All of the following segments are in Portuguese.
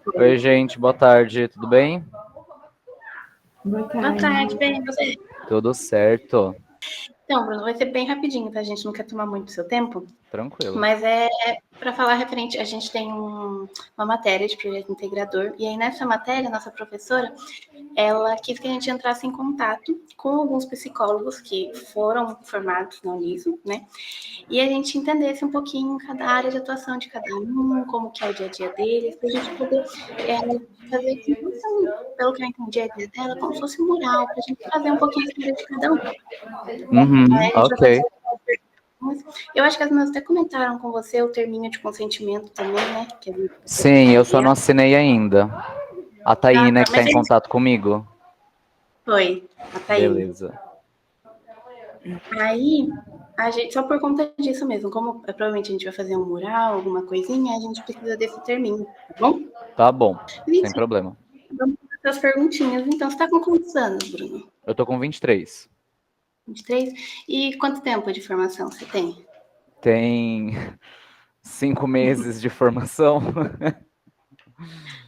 Oi, gente, boa tarde, tudo bem? Boa Boa tarde, tarde. bem, você? Tudo certo, Então, Bruno, vai ser bem rapidinho, tá? A gente não quer tomar muito seu tempo, tranquilo. mas é para falar referente, a gente tem uma matéria de projeto integrador, e aí nessa matéria, nossa professora, ela quis que a gente entrasse em contato com alguns psicólogos que foram formados na Uniso, né? E a gente entendesse um pouquinho cada área de atuação de cada um, como que é o dia a dia deles, para a gente poder é, fazer como se fosse, pelo que eu entendi, a ideia dela, como se fosse um mural, para a gente trazer um pouquinho a história de cada um. Uhum, Aí a gente vai ok. fazer algumas perguntas. Eu acho que as meninas até comentaram com você o terminho de consentimento também, né? Que a gente Sim, precisa eu só criar. não assinei ainda. A Ah, Taína tá. que tá Mas em a gente contato comigo. foi, a Thaís. Beleza. Aí, a gente, só por conta disso mesmo, como provavelmente a gente vai fazer um mural, alguma coisinha, a gente precisa desse terminho, tá bom? Tá bom, sem Gente, problema. vamos para as perguntinhas. Então, você está com quantos anos, Bruno? Eu tô com 23. 23? E quanto tempo de formação você tem? Tem 5 meses de formação.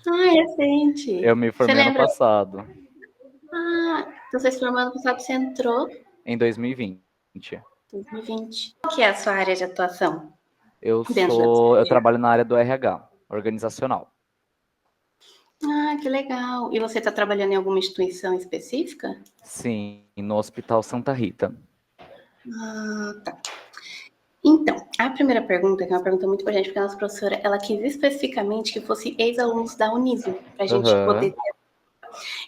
Ah, é recente. Eu me Você formei ano lembra? passado, Ah, então você se formou ano passado, você entrou em 2020. em 2020. Qual que é a sua área de atuação dentro da Eu psicologia? trabalho na área do RH, organizacional. Ah, que legal. E você está trabalhando em alguma instituição específica? Sim, no Hospital Santa Rita. Ah, tá. Então, a primeira pergunta, que é uma pergunta muito importante, porque a nossa professora, ela quis especificamente que fosse ex-alunos da Uniso, para a gente poder Aham. ter.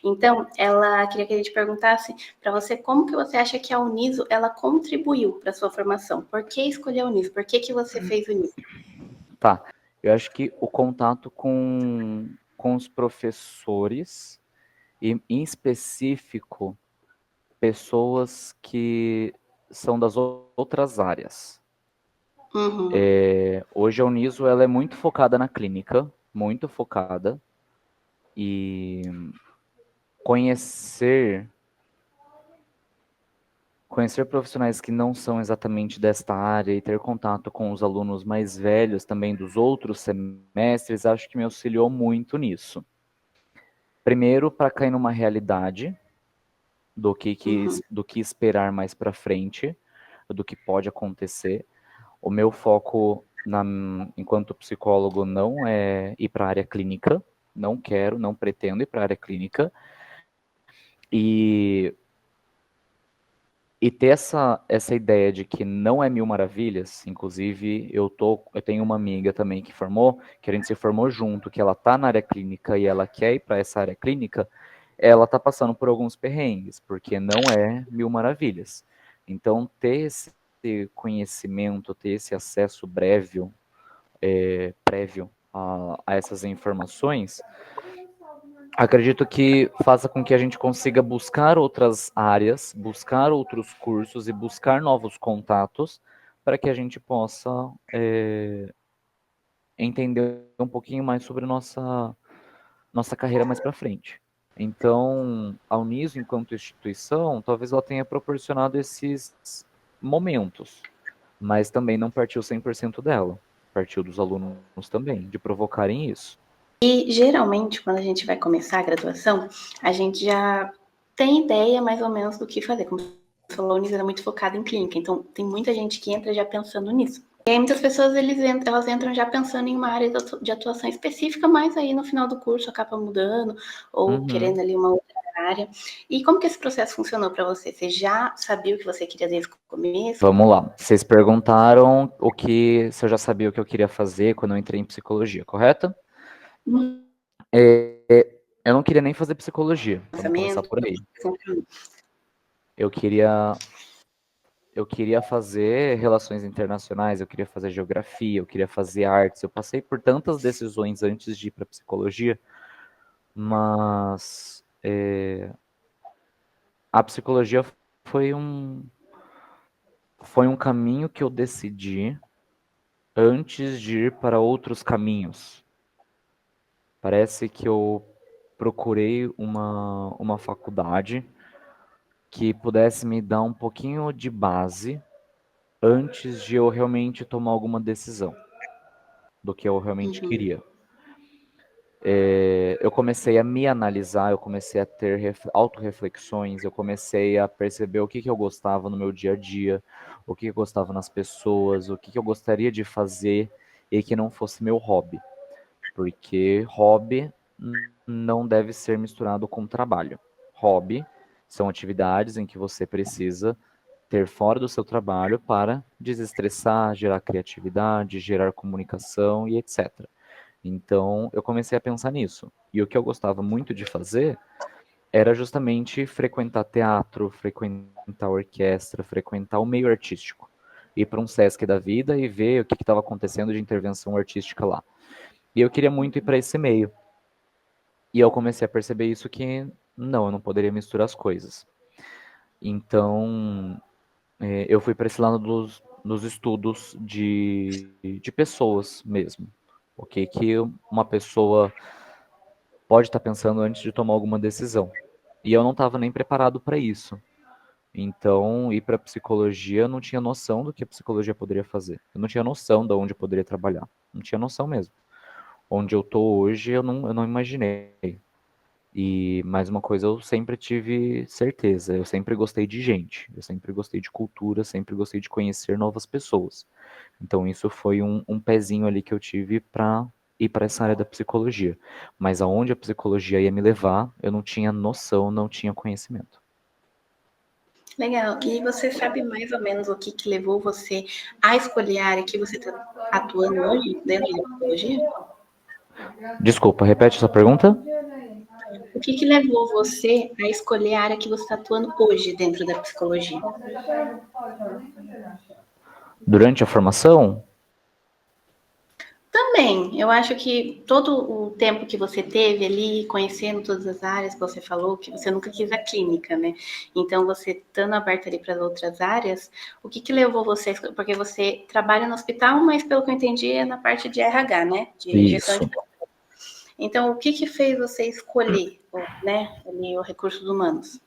Então, ela queria que a gente perguntasse para você como que você acha que a Uniso, ela contribuiu para sua formação. Por que escolher a Uniso? Por que que você fez Uniso? Tá. Eu acho que o contato com os professores, e em específico, pessoas que são das outras áreas. Uhum. Hoje a Uniso ela é muito focada na clínica, muito focada, e conhecer conhecer profissionais que não são exatamente desta área e ter contato com os alunos mais velhos também dos outros semestres, acho que me auxiliou muito nisso. Primeiro, para cair numa realidade Uhum. do que esperar mais para frente, do que pode acontecer. O meu foco enquanto psicólogo não é ir para a área clínica, não quero, não pretendo ir para a área clínica. E ter essa ideia de que não é mil maravilhas, inclusive eu tenho uma amiga também que formou, que a gente se formou junto, que ela tá na área clínica e ela quer ir para essa área clínica, ela tá passando por alguns perrengues, porque não é mil maravilhas. Então, ter esse conhecimento, ter esse acesso prévio a essas informações, acredito que faça com que a gente consiga buscar outras áreas, buscar outros cursos e buscar novos contatos para que a gente possa entender um pouquinho mais sobre nossa carreira mais para frente. Então, a Uniso, enquanto instituição, talvez ela tenha proporcionado esses momentos, mas também não partiu 100% dela. Partiu dos alunos também, de provocarem isso. E geralmente, quando a gente vai começar a graduação, a gente já tem ideia mais ou menos do que fazer. Como você falou, a Uniso é muito focada em clínica, então tem muita gente que entra já pensando nisso. E aí muitas pessoas elas entram já pensando em uma área de atuação específica, mas aí no final do curso acaba mudando ou Uhum. querendo ali uma outra área. E como que esse processo funcionou para você? Você já sabia o que você queria desde o começo? Vamos lá. Vocês perguntaram se eu já sabia o que eu queria fazer quando eu entrei em psicologia, correto? Um Eu não queria nem fazer psicologia. Vamos começar pensamento? por aí. Eu queria, eu queria fazer relações internacionais, eu queria fazer geografia, eu queria fazer artes. Eu passei por tantas decisões antes de ir para psicologia, mas a psicologia foi foi um caminho que eu decidi antes de ir para outros caminhos. Parece que eu procurei uma faculdade que pudesse me dar um pouquinho de base antes de eu realmente tomar alguma decisão do que eu realmente Uhum. queria. eu comecei a me analisar, eu comecei a ter autorreflexões, eu comecei a perceber o que que eu gostava no meu dia a dia, o que eu gostava nas pessoas, o que que eu gostaria de fazer e que não fosse meu hobby. Porque hobby não deve ser misturado com trabalho. Hobby são atividades em que você precisa ter fora do seu trabalho para desestressar, gerar criatividade, gerar comunicação e etc. Então, eu comecei a pensar nisso. E o que eu gostava muito de fazer era justamente frequentar teatro, frequentar orquestra, frequentar o meio artístico. Ir para um Sesc da vida e ver o que estava acontecendo de intervenção artística lá. E eu queria muito ir para esse meio. E eu comecei a perceber isso que não, eu não poderia misturar as coisas. Então, eu fui para esse lado dos estudos de pessoas mesmo. O que uma pessoa pode estar pensando antes de tomar alguma decisão. E eu não estava nem preparado para isso. Então, ir para psicologia, eu não tinha noção do que a psicologia poderia fazer. Eu não tinha noção de onde eu poderia trabalhar. Não tinha noção mesmo. Onde eu estou hoje, eu não imaginei. E mais uma coisa, eu sempre tive certeza. Eu sempre gostei de gente. Eu sempre gostei de cultura, sempre gostei de conhecer novas pessoas. Então, isso foi um pezinho ali que eu tive para ir para essa área da psicologia. Mas aonde a psicologia ia me levar, eu não tinha noção, não tinha conhecimento. Legal. E você sabe mais ou menos o que, que levou você a escolher a área que você está atuando hoje dentro da psicologia? Desculpa, repete essa pergunta? O que, que levou você a escolher a área que você está atuando hoje dentro da psicologia? Durante a formação, Também, eu acho que todo o tempo que você teve ali, conhecendo todas as áreas que você falou, que você nunca quis a clínica, né? Então, você estando aberto ali para as outras áreas, o que que levou você? Porque você trabalha no hospital, mas pelo que eu entendi é na parte de RH, né? De gestão de. isso. Então, o que que fez você escolher, né, ali, o recursos humanos?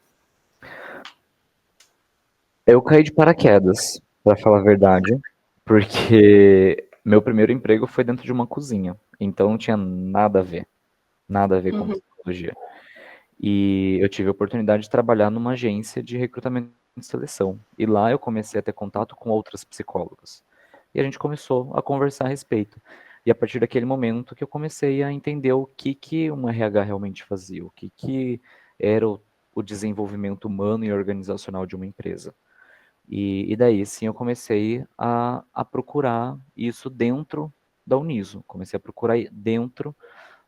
Eu caí de paraquedas, para falar a verdade, porque meu primeiro emprego foi dentro de uma cozinha. Então não tinha nada a ver com Uhum. psicologia. E eu tive a oportunidade de trabalhar numa agência de recrutamento e seleção. E lá eu comecei a ter contato com outras psicólogas. E a gente começou a conversar a respeito. E a partir daquele momento que eu comecei a entender o que um RH realmente fazia, o que era o desenvolvimento humano e organizacional de uma empresa. E daí sim eu comecei a procurar isso dentro da Uniso. Comecei a procurar dentro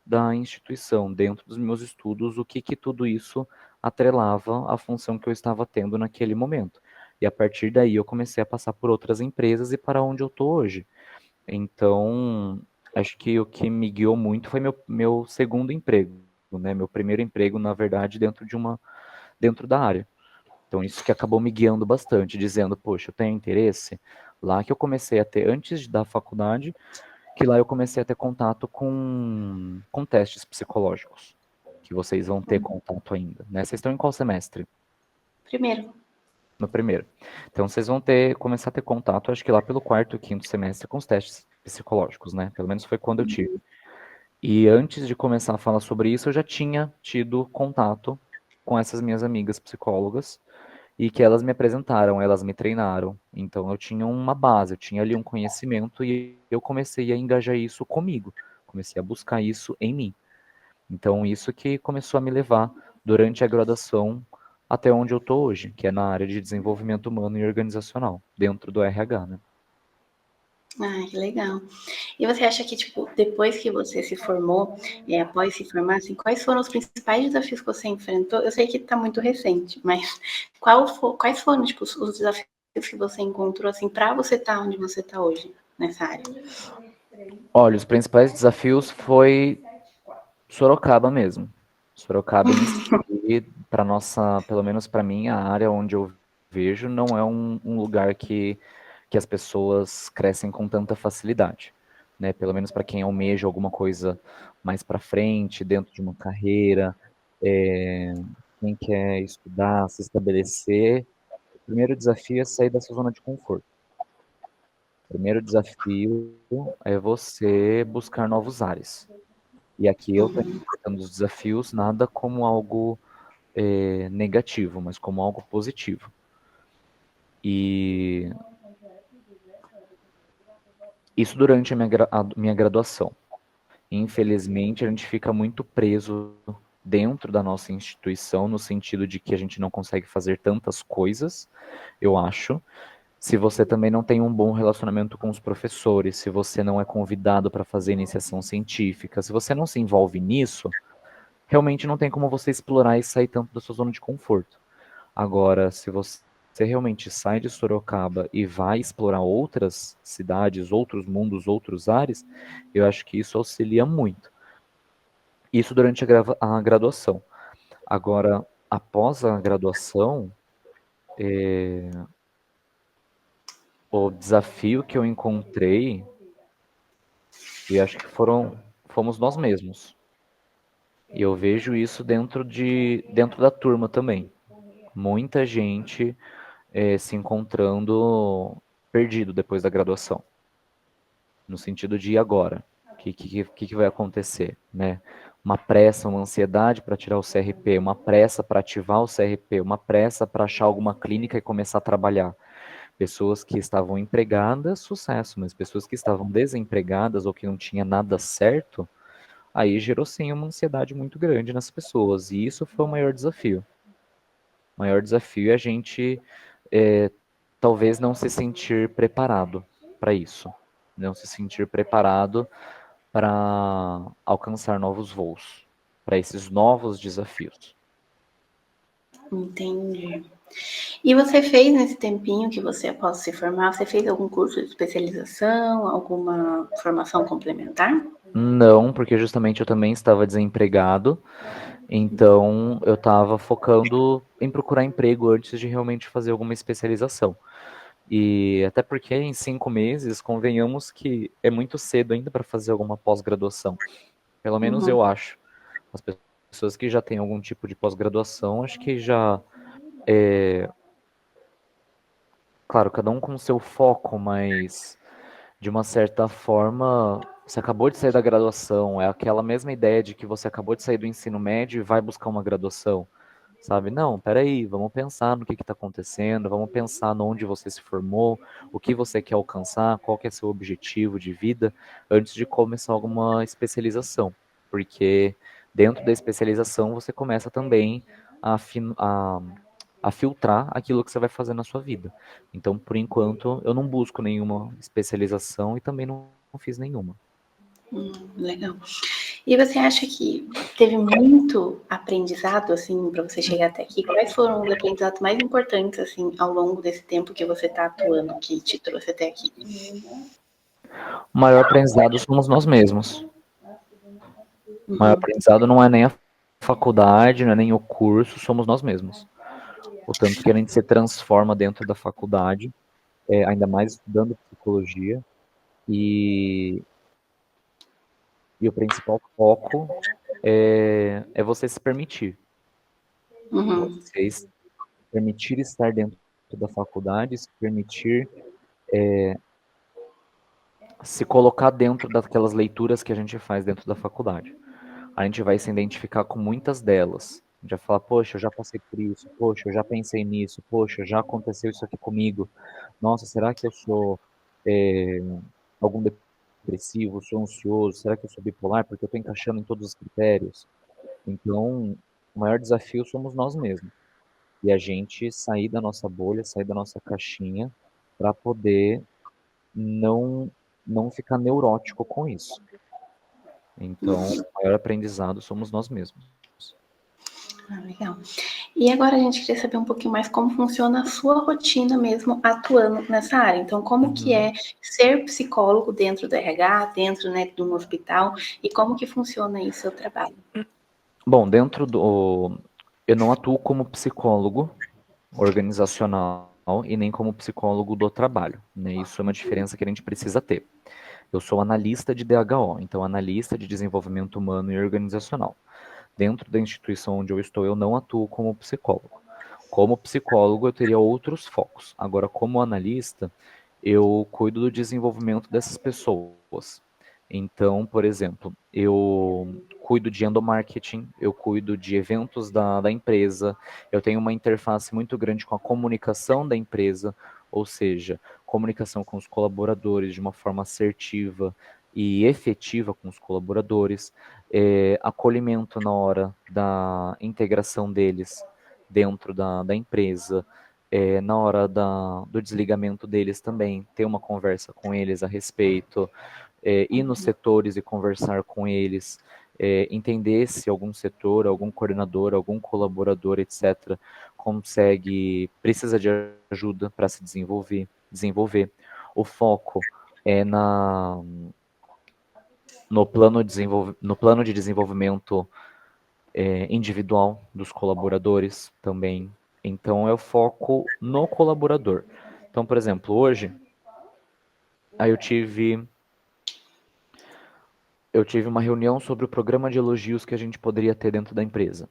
da instituição, dentro dos meus estudos, o que tudo isso atrelava à função que eu estava tendo naquele momento. E a partir daí eu comecei a passar por outras empresas e para onde eu estou hoje. Então, acho que o que me guiou muito foi meu segundo emprego, né? Meu primeiro emprego, na verdade, dentro da área. Então, isso que acabou me guiando bastante, dizendo, poxa, eu tenho interesse. Lá que eu comecei a ter, antes da faculdade, que lá eu comecei a ter contato com testes psicológicos, que vocês vão ter contato ainda, né? Vocês estão em qual semestre? Primeiro. No primeiro. Então, vocês vão começar a ter contato, acho que lá pelo quarto, quinto semestre, com os testes psicológicos, né? Pelo menos foi quando eu tive. E antes de começar a falar sobre isso, eu já tinha tido contato com essas minhas amigas psicólogas, e que elas me apresentaram, elas me treinaram. Então eu tinha uma base, eu tinha ali um conhecimento e eu comecei a engajar isso comigo, comecei a buscar isso em mim. Então isso que começou a me levar durante a graduação até onde eu estou hoje, que é na área de desenvolvimento humano e organizacional, dentro do RH, né? Ah, que legal. E você acha que, tipo, depois que você se formou, após se formar, assim, quais foram os principais desafios que você enfrentou? Eu sei que está muito recente, mas quais foram, tipo, os desafios que você encontrou, assim, para você estar onde você está hoje, nessa área? Olha, os principais desafios foi Sorocaba mesmo. Sorocaba em si, para nossa, pelo menos para mim, a área onde eu vejo, não é um lugar que as pessoas crescem com tanta facilidade, né? Pelo menos para quem almeja alguma coisa mais para frente, dentro de uma carreira, é, quem quer estudar, se estabelecer, o primeiro desafio é sair dessa zona de conforto. O primeiro desafio é você buscar novos ares. E aqui eu estou interpretando os desafios nada como algo negativo, mas como algo positivo. E isso durante a minha graduação. Infelizmente, a gente fica muito preso dentro da nossa instituição, no sentido de que a gente não consegue fazer tantas coisas, eu acho. Se você também não tem um bom relacionamento com os professores, se você não é convidado para fazer iniciação científica, se você não se envolve nisso, realmente não tem como você explorar e sair tanto da sua zona de conforto. Agora, se você realmente sai de Sorocaba e vai explorar outras cidades, outros mundos, outros ares, eu acho que isso auxilia muito. Isso durante a graduação. Agora, após a graduação, o desafio que eu encontrei, e acho que fomos nós mesmos. E eu vejo isso dentro da turma também. Muita gente se encontrando perdido depois da graduação. No sentido de e agora? O que vai acontecer, né? Uma pressa, uma ansiedade para tirar o CRP, uma pressa para ativar o CRP, uma pressa para achar alguma clínica e começar a trabalhar. Pessoas que estavam empregadas, sucesso, mas pessoas que estavam desempregadas ou que não tinha nada certo, aí gerou sim uma ansiedade muito grande nas pessoas. E isso foi o maior desafio. O maior desafio é a gente talvez não se sentir preparado para isso. Não se sentir preparado para alcançar novos voos, para esses novos desafios. Entendi. E você fez nesse tempinho que você, após se formar, você fez algum curso de especialização, alguma formação complementar? Não, porque justamente eu também estava desempregado, então eu estava focando em procurar emprego antes de realmente fazer alguma especialização. E até porque em 5 meses, convenhamos que é muito cedo ainda para fazer alguma pós-graduação. Pelo menos eu Uhum. acho. As pessoas que já têm algum tipo de pós-graduação, acho que já. Claro, cada um com o seu foco, mas de uma certa forma, você acabou de sair da graduação, é aquela mesma ideia de que você acabou de sair do ensino médio e vai buscar uma graduação, sabe? Não, peraí, vamos pensar no que está acontecendo, vamos pensar onde você se formou, o que você quer alcançar, qual que é seu objetivo de vida, antes de começar alguma especialização, porque dentro da especialização você começa também a filtrar aquilo que você vai fazer na sua vida. Então, por enquanto, eu não busco nenhuma especialização e também não fiz nenhuma. Legal. E você acha que teve muito aprendizado, assim, para você chegar até aqui? Quais foram os aprendizados mais importantes, assim, ao longo desse tempo que você está atuando, que te trouxe até aqui? O maior aprendizado somos nós mesmos. O maior Uhum. aprendizado não é nem a faculdade, não é nem o curso, somos nós mesmos. O tanto que a gente se transforma dentro da faculdade, ainda mais estudando psicologia, e, e o principal foco é você se permitir. Uhum. Você se permitir estar dentro da faculdade, se permitir se colocar dentro daquelas leituras que a gente faz dentro da faculdade. A gente vai se identificar com muitas delas. A gente vai falar, poxa, eu já passei por isso, poxa, eu já pensei nisso, poxa, já aconteceu isso aqui comigo. Nossa, será que eu sou é, algum depressivo, sou ansioso, será que eu sou bipolar? Porque eu estou encaixando em todos os critérios. Então, o maior desafio somos nós mesmos. E a gente sair da nossa bolha, sair da nossa caixinha, para poder não, não ficar neurótico com isso. Então, o maior aprendizado somos nós mesmos. Ah, legal. E agora a gente queria saber um pouquinho mais como funciona a sua rotina mesmo atuando nessa área. Então, como que é ser psicólogo dentro do RH, dentro, né, de um hospital, e como que funciona aí o seu trabalho? Bom, eu não atuo como psicólogo organizacional e nem como psicólogo do trabalho, né? Isso é uma diferença que a gente precisa ter. Eu sou analista de DHO, então analista de desenvolvimento humano e organizacional. Dentro da instituição onde eu estou, eu não atuo como psicólogo. Como psicólogo, eu teria outros focos. Agora, como analista, eu cuido do desenvolvimento dessas pessoas. Então, por exemplo, eu cuido de endomarketing, eu cuido de eventos da empresa, eu tenho uma interface muito grande com a comunicação da empresa, ou seja, comunicação com os colaboradores de uma forma assertiva e efetiva com os colaboradores, acolhimento na hora da integração deles dentro da empresa, na hora do desligamento deles também, ter uma conversa com eles a respeito, ir nos setores e conversar com eles, entender se algum setor, algum coordenador, algum colaborador, etc., precisa de ajuda para se desenvolver. O foco é no plano de desenvolvimento individual dos colaboradores também. Então, é o foco no colaborador. Então, por exemplo, hoje, aí eu tive uma reunião sobre o programa de elogios que a gente poderia ter dentro da empresa.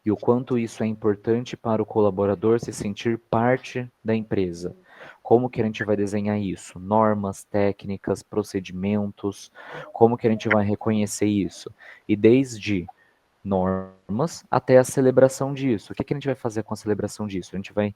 E o quanto isso é importante para o colaborador se sentir parte da empresa. Como que a gente vai desenhar isso? Normas, técnicas, procedimentos, como que a gente vai reconhecer isso? E desde normas até a celebração disso. O que a gente vai fazer com a celebração disso? A gente vai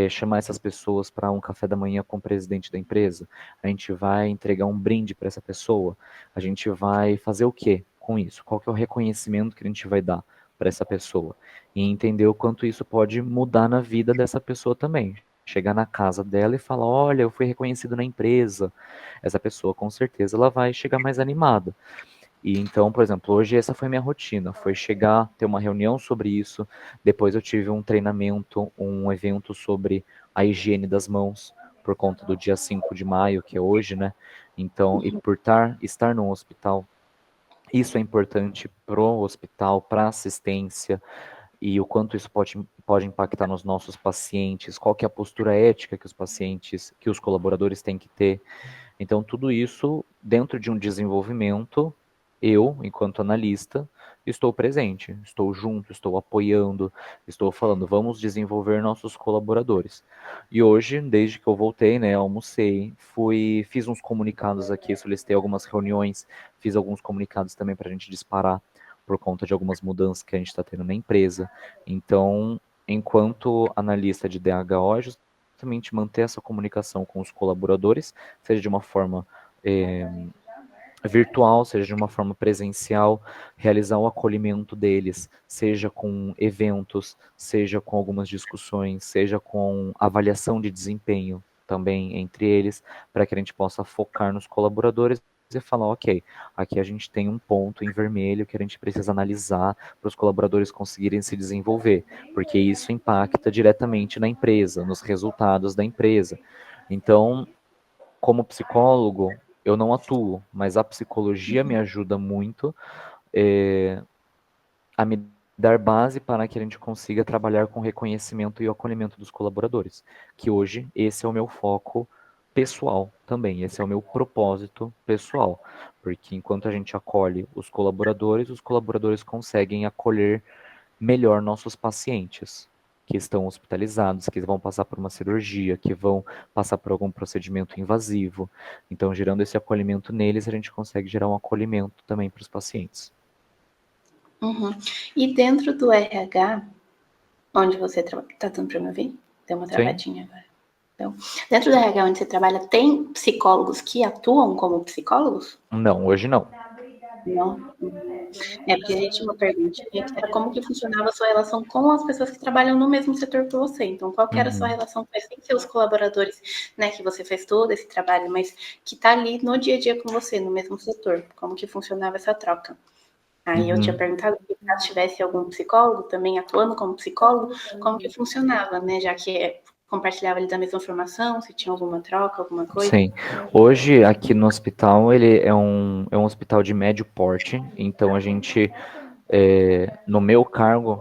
chamar essas pessoas para um café da manhã com o presidente da empresa? A gente vai entregar um brinde para essa pessoa? A gente vai fazer o que com isso? Qual que é o reconhecimento que a gente vai dar para essa pessoa? E entender o quanto isso pode mudar na vida dessa pessoa também. Chegar na casa dela e falar, olha, eu fui reconhecido na empresa. Essa pessoa, com certeza, ela vai chegar mais animada. E então, por exemplo, hoje essa foi minha rotina, foi chegar, ter uma reunião sobre isso, depois eu tive um treinamento, um evento sobre a higiene das mãos, por conta do dia 5 de maio, que é hoje, né? Então, e por estar no hospital, isso é importante pro hospital, para assistência, e o quanto isso pode impactar nos nossos pacientes, qual que é a postura ética que os pacientes, que os colaboradores têm que ter. Então, tudo isso dentro de um desenvolvimento, eu, enquanto analista, estou presente, estou junto, estou apoiando, estou falando, vamos desenvolver nossos colaboradores. E hoje, desde que eu voltei, né, almocei, fiz uns comunicados aqui, solicitei algumas reuniões, fiz alguns comunicados também para a gente disparar por conta de algumas mudanças que a gente está tendo na empresa. Então, enquanto analista de DHO, é justamente manter essa comunicação com os colaboradores, seja de uma forma virtual, seja de uma forma presencial, realizar o acolhimento deles, seja com eventos, seja com algumas discussões, seja com avaliação de desempenho também entre eles, para que a gente possa focar nos colaboradores e falar, ok, aqui a gente tem um ponto em vermelho que a gente precisa analisar para os colaboradores conseguirem se desenvolver, porque isso impacta diretamente na empresa, nos resultados da empresa. Então, como psicólogo, eu não atuo, mas a psicologia me ajuda muito a me dar base para que a gente consiga trabalhar com o reconhecimento e o acolhimento dos colaboradores, que hoje esse é o meu foco pessoal também, esse é o meu propósito pessoal, porque enquanto a gente acolhe os colaboradores conseguem acolher melhor nossos pacientes que estão hospitalizados, que vão passar por uma cirurgia, que vão passar por algum procedimento invasivo. Então, gerando esse acolhimento neles, a gente consegue gerar um acolhimento também para os pacientes. Uhum. E dentro do RH, onde você trabalha, tá dando para me ouvir? Deu uma travadinha agora. Então, dentro do RH onde você trabalha, tem psicólogos que atuam como psicólogos? Não, hoje não. Não. É porque a gente tinha uma perguntinha que era como que funcionava a sua relação com as pessoas que trabalham no mesmo setor que você. Então, qual que era a sua relação com sem ser os colaboradores, né, que você fez todo esse trabalho, mas que tá ali no dia a dia com você, no mesmo setor? Como que funcionava essa troca? Aí eu tinha perguntado se caso tivesse algum psicólogo também atuando como psicólogo, como que funcionava, né? Já que compartilhava ali da mesma formação, se tinha alguma troca, alguma coisa. Sim. Hoje, aqui no hospital, ele é um hospital de médio porte, então a gente, no meu cargo,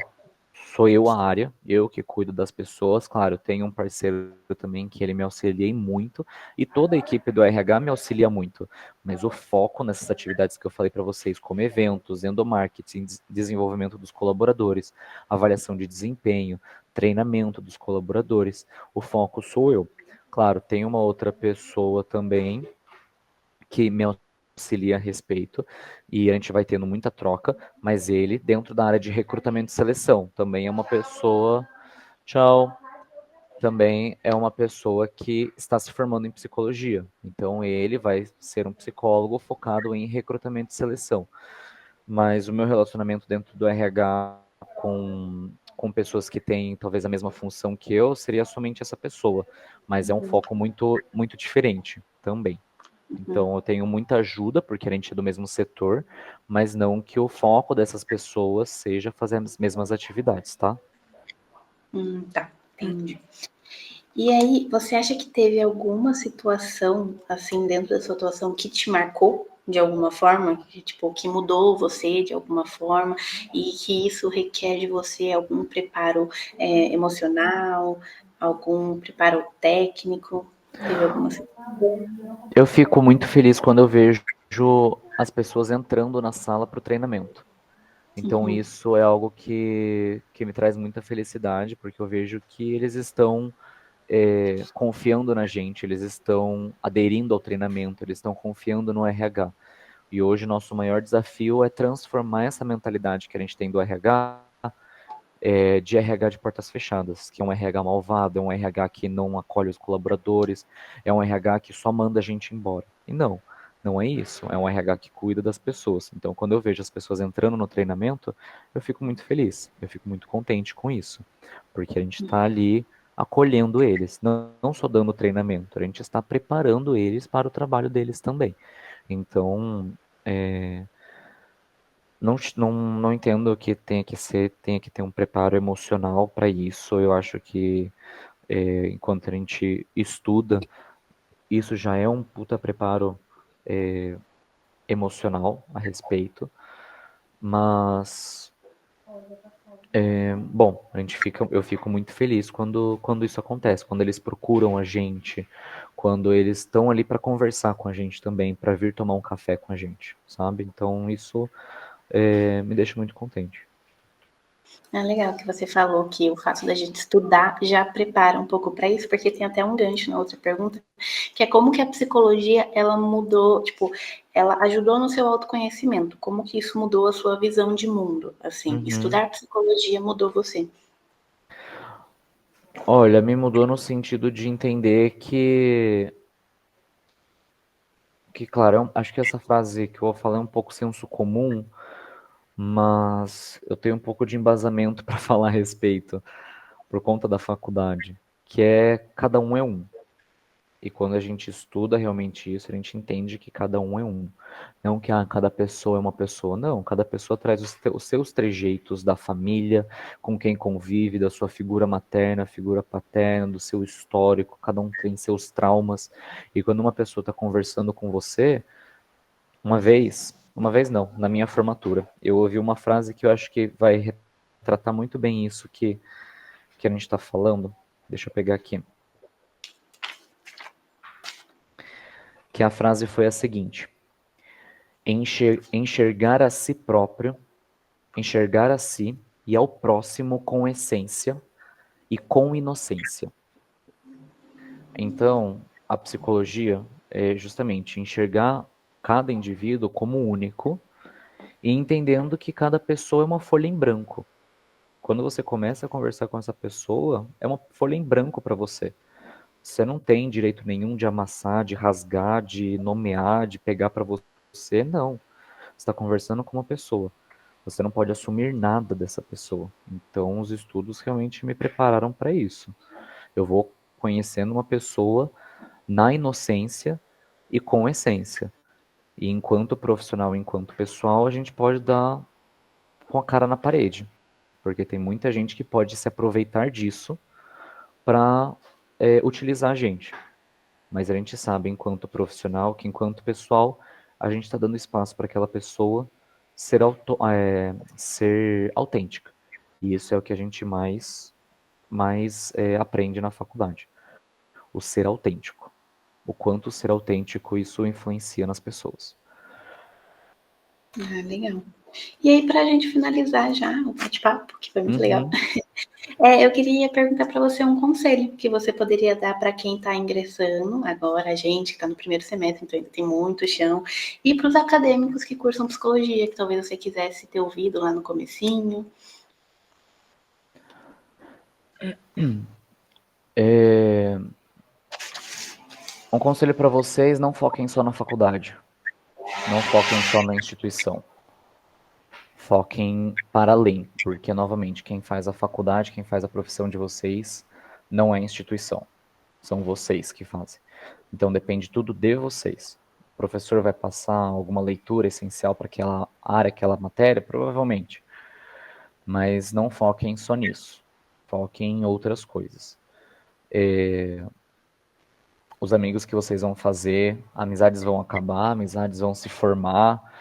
sou eu a área, eu que cuido das pessoas, claro, tenho um parceiro também que ele me auxilia muito, e toda a equipe do RH me auxilia muito, mas o foco nessas atividades que eu falei para vocês, como eventos, endomarketing, desenvolvimento dos colaboradores, avaliação de desempenho, treinamento dos colaboradores, o foco sou eu. Claro, tem uma outra pessoa também que me auxilia a respeito, e a gente vai tendo muita troca, mas ele, dentro da área de recrutamento e seleção, também é uma pessoa... Tchau. Também é uma pessoa que está se formando em psicologia. Então, ele vai ser um psicólogo focado em recrutamento e seleção. Mas o meu relacionamento dentro do RH com pessoas que têm talvez a mesma função que eu seria somente essa pessoa. Mas é um foco muito, muito diferente também. Então, eu tenho muita ajuda, porque a gente é do mesmo setor, mas não que o foco dessas pessoas seja fazer as mesmas atividades, tá? Tá, entendi. E aí, você acha que teve alguma situação, assim, dentro da sua atuação que te marcou de alguma forma? Que, tipo, que mudou você de alguma forma e que isso requer de você algum preparo emocional, algum preparo técnico? Teve alguma situação? Eu fico muito feliz quando eu vejo as pessoas entrando na sala para o treinamento. Então, Uhum. isso é algo que me traz muita felicidade, porque eu vejo que eles estão confiando na gente, eles estão aderindo ao treinamento, eles estão confiando no RH. E hoje, nosso maior desafio é transformar essa mentalidade que a gente tem do RH de RH de portas fechadas, que é um RH malvado, é um RH que não acolhe os colaboradores, é um RH que só manda a gente embora. E não, não é isso. É um RH que cuida das pessoas. Então, quando eu vejo as pessoas entrando no treinamento, eu fico muito feliz, eu fico muito contente com isso, porque a gente está ali acolhendo eles, não só dando treinamento, a gente está preparando eles para o trabalho deles também. Então, não entendo que tenha que ter um preparo emocional para isso. Eu acho que enquanto a gente estuda, isso já é um puta preparo emocional a respeito. Mas, bom, eu fico muito feliz quando isso acontece, quando eles procuram a gente, quando eles estão ali para conversar com a gente também, para vir tomar um café com a gente, sabe? Então isso me deixa muito contente. É legal que você falou que o fato da gente estudar já prepara um pouco para isso, porque tem até um gancho na outra pergunta, que é como que a psicologia ela mudou, tipo, ela ajudou no seu autoconhecimento, como que isso mudou a sua visão de mundo, assim, Uhum. estudar psicologia mudou você. Olha, me mudou no sentido de entender que claro, acho que essa frase que eu vou falar é um pouco senso comum, mas eu tenho um pouco de embasamento para falar a respeito, por conta da faculdade, que é cada um é um. E quando a gente estuda realmente isso, a gente entende que cada um é um. Não que cada pessoa é uma pessoa, não. Cada pessoa traz os seus trejeitos da família, com quem convive, da sua figura materna, figura paterna, do seu histórico, cada um tem seus traumas. E quando uma pessoa está conversando com você, uma vez não, na minha formatura, eu ouvi uma frase que eu acho que vai retratar muito bem isso que a gente está falando. Deixa eu pegar aqui. Que a frase foi a seguinte: enxergar a si próprio, enxergar a si e ao próximo com essência e com inocência. Então, a psicologia é justamente enxergar cada indivíduo como único e entendendo que cada pessoa é uma folha em branco. Quando você começa a conversar com essa pessoa, é uma folha em branco para você. Você não tem direito nenhum de amassar, de rasgar, de nomear, de pegar para você, não. Você está conversando com uma pessoa. Você não pode assumir nada dessa pessoa. Então, os estudos realmente me prepararam para isso. Eu vou conhecendo uma pessoa na inocência e com essência. E enquanto profissional, enquanto pessoal, a gente pode dar com a cara na parede. Porque tem muita gente que pode se aproveitar disso para utilizar a gente. Mas a gente sabe, enquanto profissional, que enquanto pessoal, a gente está dando espaço para aquela pessoa ser autêntica. E isso é o que a gente mais aprende na faculdade. O ser autêntico. O quanto ser autêntico isso influencia nas pessoas. Ah, legal. E aí, para a gente finalizar já o bate-papo, que foi muito legal, Uhum. Eu queria perguntar para você um conselho que você poderia dar para quem está ingressando agora, a gente que está no primeiro semestre, então ainda tem muito chão, e para os acadêmicos que cursam psicologia, que talvez você quisesse ter ouvido lá no comecinho. Um conselho para vocês: não foquem só na faculdade, não foquem só na instituição. Foquem para além, porque, novamente, quem faz a faculdade, quem faz a profissão de vocês, não é a instituição. São vocês que fazem. Então, depende tudo de vocês. O professor vai passar alguma leitura essencial para aquela área, aquela matéria? Provavelmente. Mas não foquem só nisso. Foquem em outras coisas. Os amigos que vocês vão fazer, amizades vão acabar, amizades vão se formar.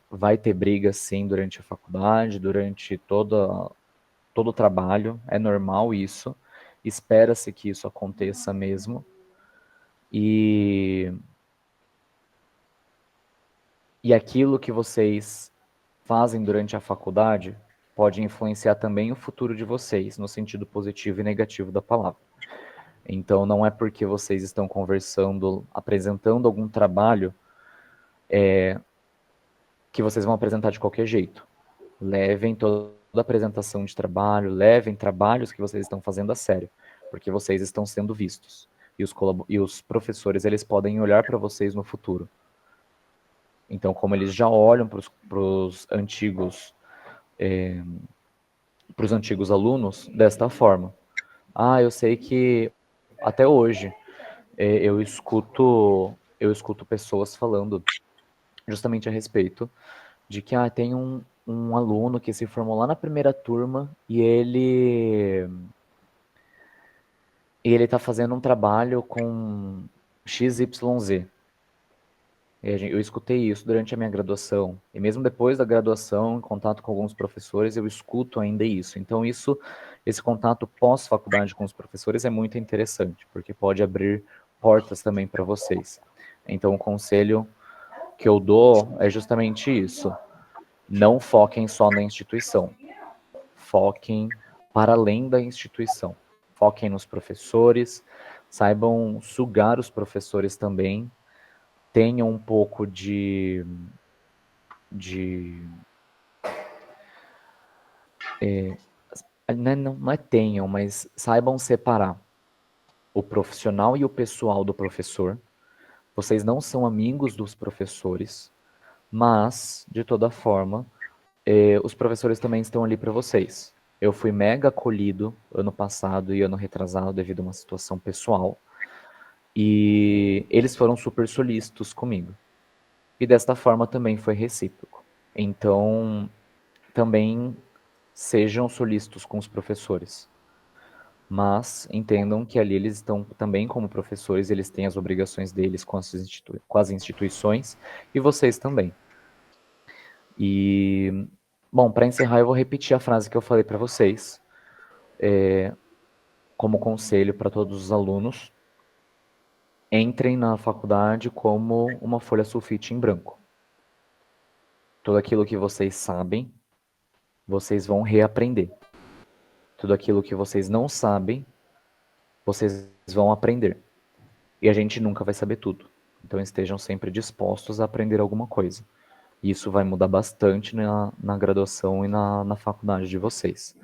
Vai ter briga, sim, durante a faculdade, durante todo o trabalho. É normal isso. Espera-se que isso aconteça mesmo. E aquilo que vocês fazem durante a faculdade pode influenciar também o futuro de vocês, no sentido positivo e negativo da palavra. Então, não é porque vocês estão conversando, apresentando algum trabalho, que vocês vão apresentar de qualquer jeito. Levem toda a apresentação de trabalho, levem trabalhos que vocês estão fazendo a sério, porque vocês estão sendo vistos. E os professores, eles podem olhar para vocês no futuro. Então, como eles já olham para os antigos alunos desta forma. Eu sei que até hoje eu escuto pessoas falando justamente a respeito de que tem um aluno que se formou lá na primeira turma e ele está fazendo um trabalho com XYZ. Eu escutei isso durante a minha graduação. E mesmo depois da graduação, em contato com alguns professores, eu escuto ainda isso. Então, esse contato pós-faculdade com os professores é muito interessante, porque pode abrir portas também para vocês. Então, o conselho que eu dou é justamente isso. Não foquem só na instituição. Foquem para além da instituição. Foquem nos professores, saibam sugar os professores também, tenham um pouco não é tenham, mas saibam separar o profissional e o pessoal do professor. Vocês não são amigos dos professores, mas, de toda forma, os professores também estão ali para vocês. Eu fui mega acolhido ano passado e ano retrasado devido a uma situação pessoal, e eles foram super solícitos comigo. E desta forma também foi recíproco. Então, também sejam solícitos com os professores. Mas entendam que ali eles estão também como professores, eles têm as obrigações deles com as instituições, e vocês também. E, bom, para encerrar, eu vou repetir a frase que eu falei para vocês, como conselho para todos os alunos: entrem na faculdade como uma folha sulfite em branco. Tudo aquilo que vocês sabem, vocês vão reaprender. Tudo aquilo que vocês não sabem, vocês vão aprender. E a gente nunca vai saber tudo. Então estejam sempre dispostos a aprender alguma coisa. Isso vai mudar bastante na graduação e na faculdade de vocês.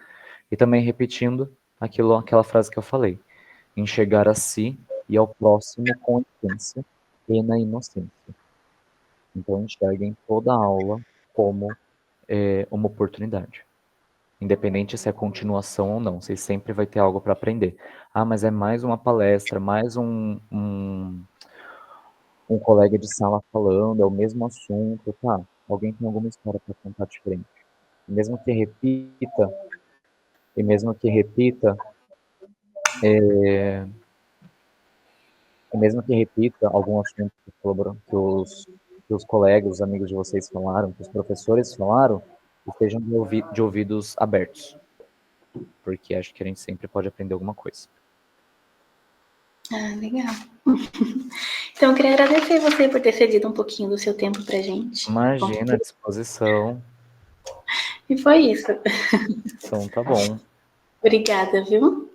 E também repetindo aquela frase que eu falei: enxergar a si e ao próximo com essência e na inocência. Então enxerguem toda a aula como uma oportunidade. Independente se é continuação ou não, vocês sempre vai ter algo para aprender. Mas é mais uma palestra, mais um colega de sala falando, é o mesmo assunto, tá? Alguém tem alguma história para contar diferente. E mesmo que repita algum assunto que os colegas, os amigos de vocês falaram, que os professores falaram, estejam de ouvidos abertos, porque acho que a gente sempre pode aprender alguma coisa. Legal. Então, eu queria agradecer você por ter cedido um pouquinho do seu tempo pra gente. Imagina, à disposição. E foi isso. Então, tá bom. Obrigada, viu?